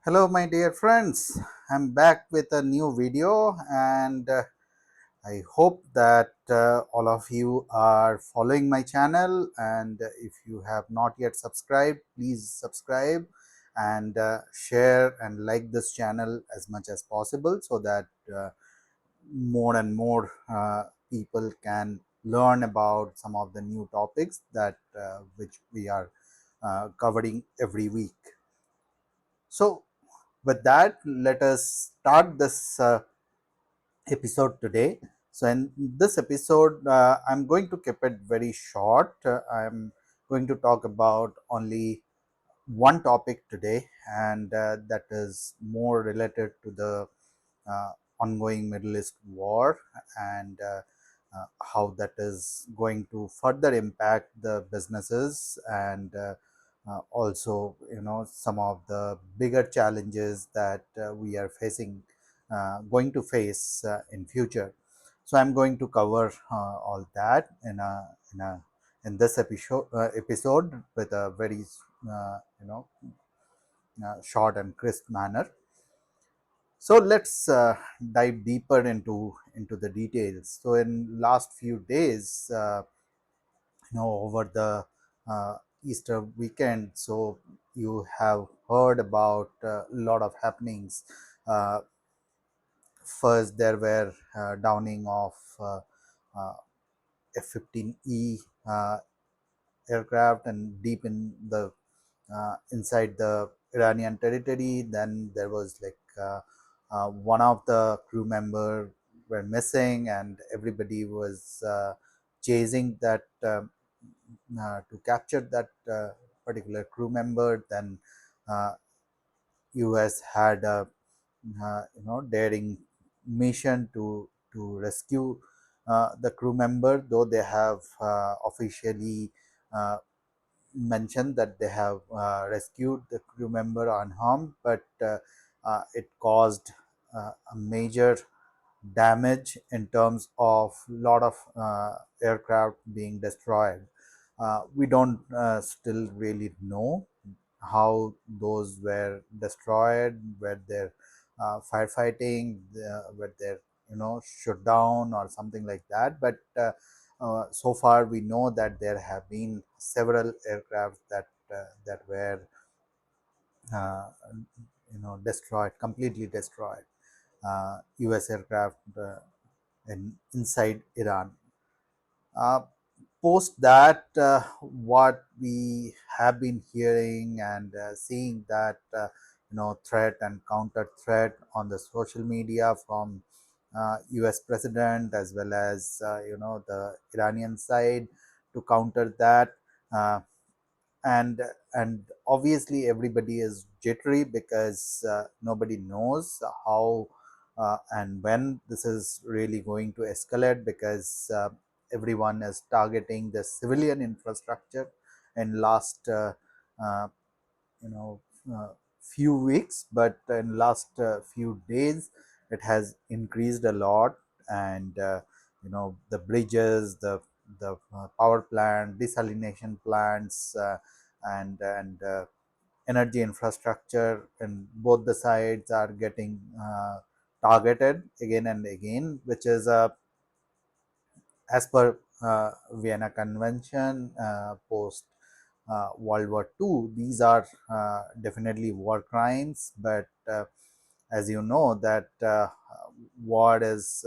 Hello, my dear friends. I'm back with a new video, and I hope that all of you are following my channel. And if you have not yet subscribed, please subscribe and share and like this channel as much as possible so that more and more people can learn about some of the new topics that which we are covering every week. So, with that, let us start this episode today. So, in this episode, I'm going to keep it very short. I'm going to talk about only one topic today, and that is more related to the uh, ongoing Middle East war and how that is going to further impact the businesses and also some of the bigger challenges that we are facing going to face in future. So I'm going to cover all that in this episode with a very short and crisp manner. So let's dive deeper into the details. So in last few days, over the Easter weekend, so you have heard about a lot of happenings. Uh, First, there were downing of uh, F-15E aircraft and deep in the inside the Iranian territory. Then there was one of the crew member were missing, and everybody was chasing that to capture that particular crew member. Then uh, U.S. had a daring mission to rescue the crew member, though they have officially mentioned that they have rescued the crew member unharmed, but it caused a major damage in terms of lot of aircraft being destroyed. We don't still really know how those were destroyed, were there firefighting, were there shut down or something like that. But so far we know that there have been several aircraft that were uh, destroyed, completely destroyed. U.S. aircraft inside Iran. Uh, Post that, what we have been hearing and seeing that threat and counter threat on the social media from U.S. president as well as the Iranian side to counter that. Uh, and and obviously everybody is jittery because nobody knows how and when this is really going to escalate, because everyone is targeting the civilian infrastructure in last uh, you know few weeks, but in last few days it has increased a lot. And the bridges, the power plant, desalination plants, and energy infrastructure in both the sides are getting targeted again and again, which is as per Vienna Convention post World War II. These are definitely war crimes, but as you know that war is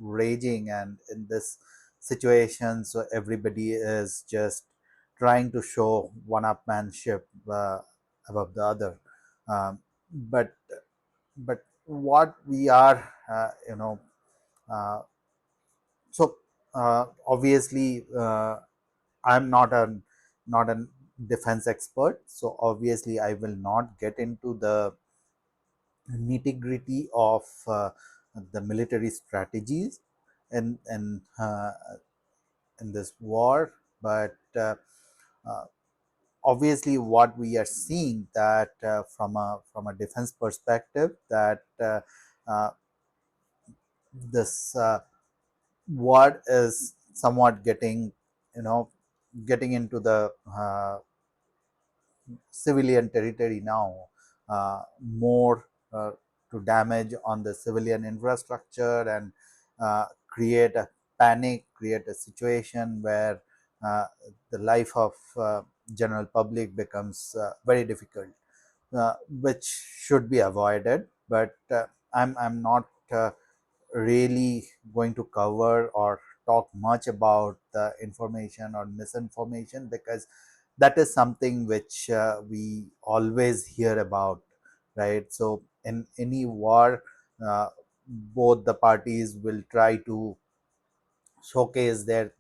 raging, and in this situation, so everybody is just trying to show one-upmanship above the other. But what we are, uh, so obviously I'm not a defense expert, so obviously I will not get into the nitty gritty of the military strategies in this war. But uh, obviously what we are seeing that from a defense perspective, that uh, this war is somewhat you know getting into the civilian territory now. more to damage on the civilian infrastructure and create a panic, create a situation where uh, the life of general public becomes very difficult, which should be avoided. But I'm not really going to cover or talk much about the information or misinformation, because that is something which we always hear about, right? So in any war, both the parties will try to showcase their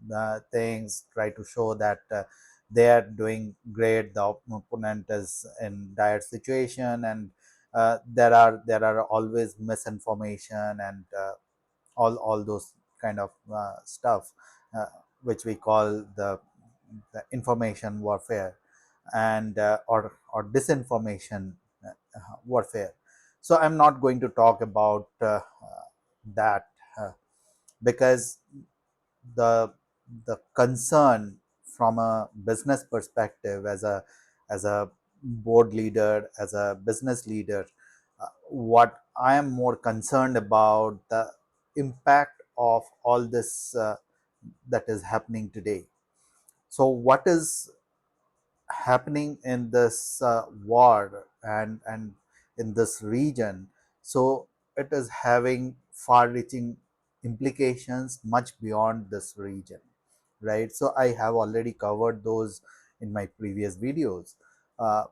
things, try to show that they are doing great, the opponent is in dire situation, and there are always misinformation and all those kind of stuff, uh, which we call the information warfare and or disinformation warfare. So I'm not going to talk about that, uh, because the the concern from a business perspective, as a board leader, as a business leader, what I am more concerned about the impact of all this that is happening today. So what is happening in this war and in this region? So it is having far-reaching implications much beyond this region, right? So I have already covered those in my previous videos. Uh,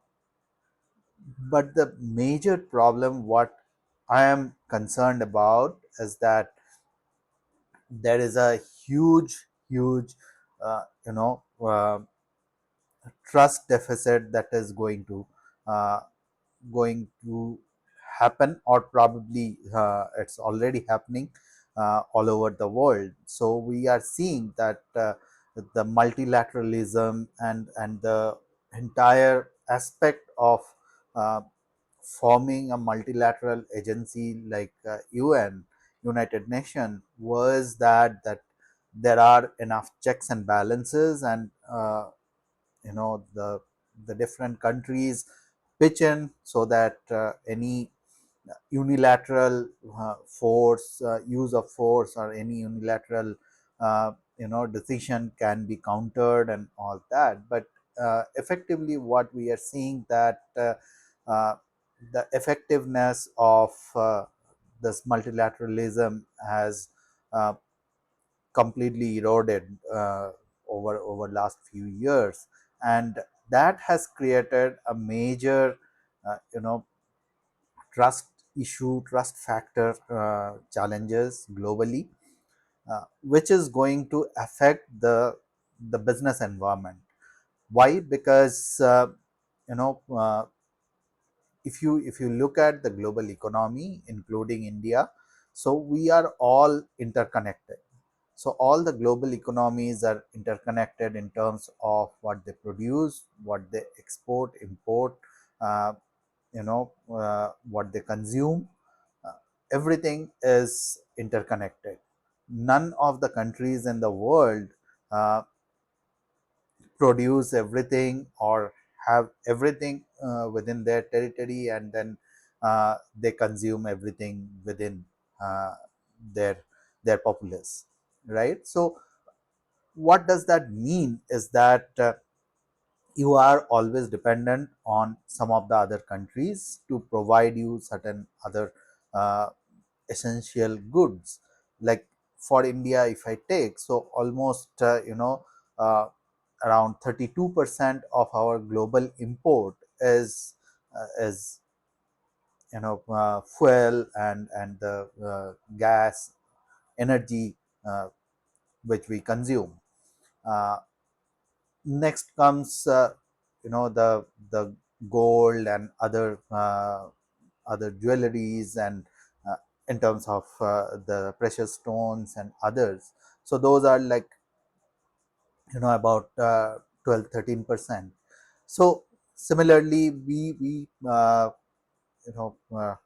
but the major problem, what I am concerned about, is that there is a huge uh, you know uh, trust deficit that is uh, going to happen, or probably it's already happening all over the world. So we are seeing that the multilateralism and the entire aspect of uh, forming a multilateral agency like UN, United Nations, was that there are enough checks and balances, and the different countries pitch in, so that any unilateral use of force, or any unilateral decision can be countered and all that. But effectively, what we are seeing, that uh, the effectiveness of this multilateralism has uh, completely eroded over last few years, and that has created a major trust trust factor challenges globally, which is going to affect the business environment. Why? Because if you look at the global economy, including India, so we are all interconnected. So all the global economies are interconnected in terms of what they produce, what they export, import, uh, what they consume. Uh, Everything is interconnected. None of the countries in the world uh, produce everything or have everything within their territory, and then they consume everything within uh, their their populace, right? So what does that mean is that you are always dependent on some of the other countries to provide you certain other uh, essential goods. Like for India, if I take, so almost uh, around 32% of our global import is fuel and the gas, energy, uh, which we consume. uh, Next comes the gold and other jewelries, and in terms of the precious stones and others. So those are like about 12-13%. So similarly, you know uh,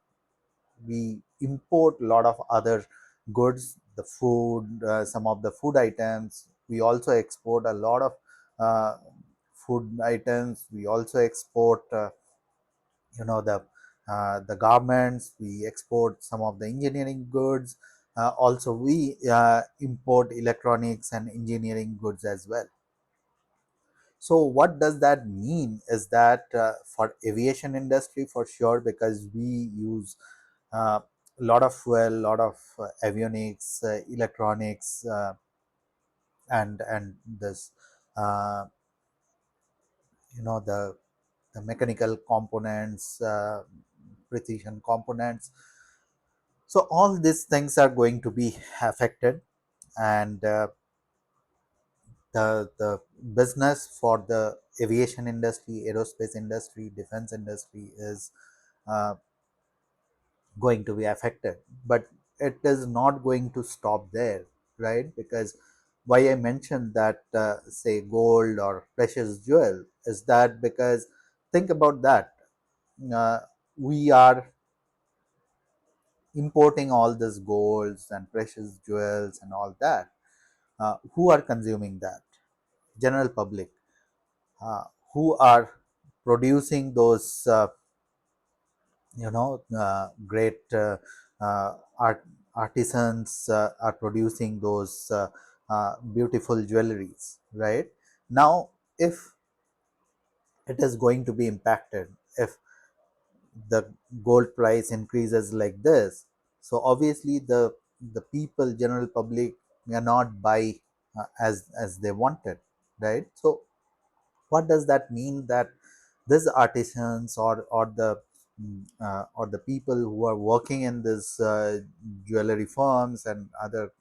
we import a lot of other goods, the food, some of the food items. We also export a lot of uh, food items. We also export the the garments, we export some of the engineering goods. Also, we import electronics and engineering goods as well. So what does that mean is that for aviation industry for sure, because we use a lot of fuel, lot of avionics, electronics, and this uh, the mechanical components, precision components. So all these things are going to be affected, and the business for the aviation industry, aerospace industry, defense industry is uh, going to be affected. But it is not going to stop there, right? Because why I mentioned that, say, gold or precious jewel, is that because think about that. Uh, we are importing all this golds and precious jewels and all that. Who are consuming that? General public. uh, who are producing those great artisans are producing those beautiful jewelries, right? Now if it is going to be impacted, if the gold price increases like this, so obviously the people, general public, cannot buy as they wanted, right? So what does that mean? That these artisans or the people who are working in this jewelry firms and other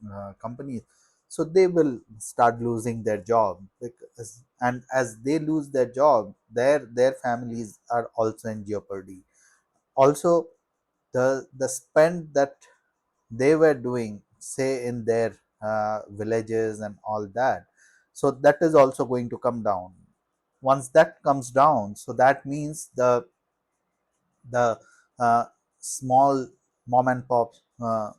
companies, so they will start losing their job, because, and as they lose their job, their families are also in jeopardy. Also, the spend that they were doing, say, in their villages and all that, so that is also going to come down. Once that comes down, so that means the small mom and pop uh,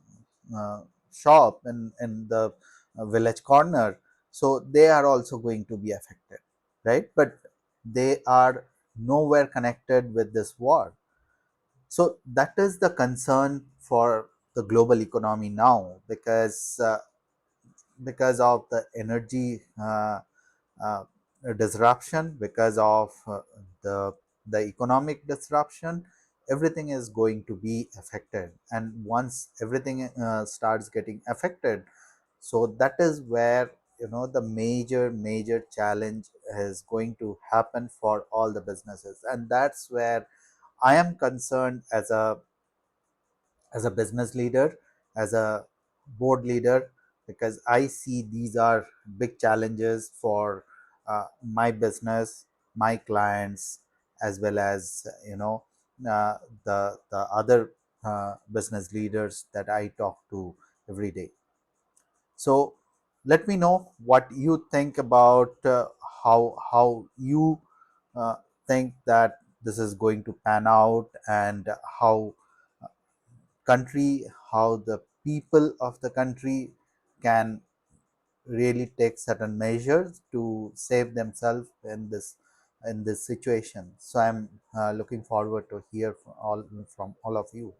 shop in the village corner, so they are also going to be affected, right? But they are nowhere connected with this war. So that is the concern for the global economy now, because of the energy uh, disruption, because of the economic disruption. Everything is going to be affected, and once everything starts getting affected, so that is where the major challenge is going to happen for all the businesses. And that's where I am concerned as a business leader, as a board leader, because I see these are big challenges for my business, my clients, as well as the other business leaders that I talk to every day. So let me know what you think about how you uh, think that this is going to pan out, and how country, how the people of the country can really take certain measures to save themselves in this situation. So I'm looking forward to hear from all of you.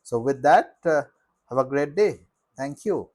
So with that, have a great day. Thank you.